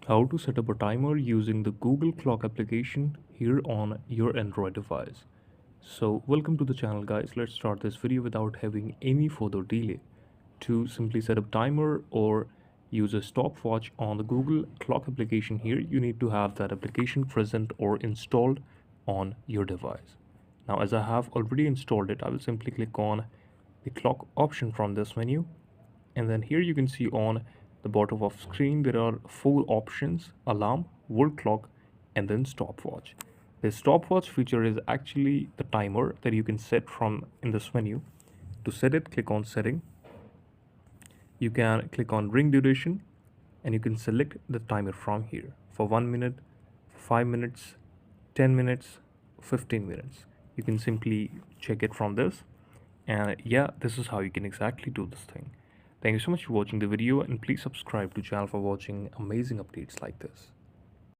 How to set up a timer using the Google Clock application here on your Android device. So welcome to the channel guys. Let's start this video without having any further delay. To simply set up timer or use a stopwatch on the Google Clock application here, you need to have that application present or installed on your device. Now as I have already installed it, I will simply click on the clock option from this menu, and then here you can see on the bottom of screen there are four options: alarm, world clock, and then stopwatch. The stopwatch feature is actually the timer that you can set from in this menu. To set it, click on setting. You can click on ring duration and you can select the timer from here for 1 minute, 5 minutes, 10 minutes, 15 minutes. You can simply check it from this, and yeah, this is how you can exactly do this thing. Thank you so much for watching the video, and please subscribe to channel for watching amazing updates like this.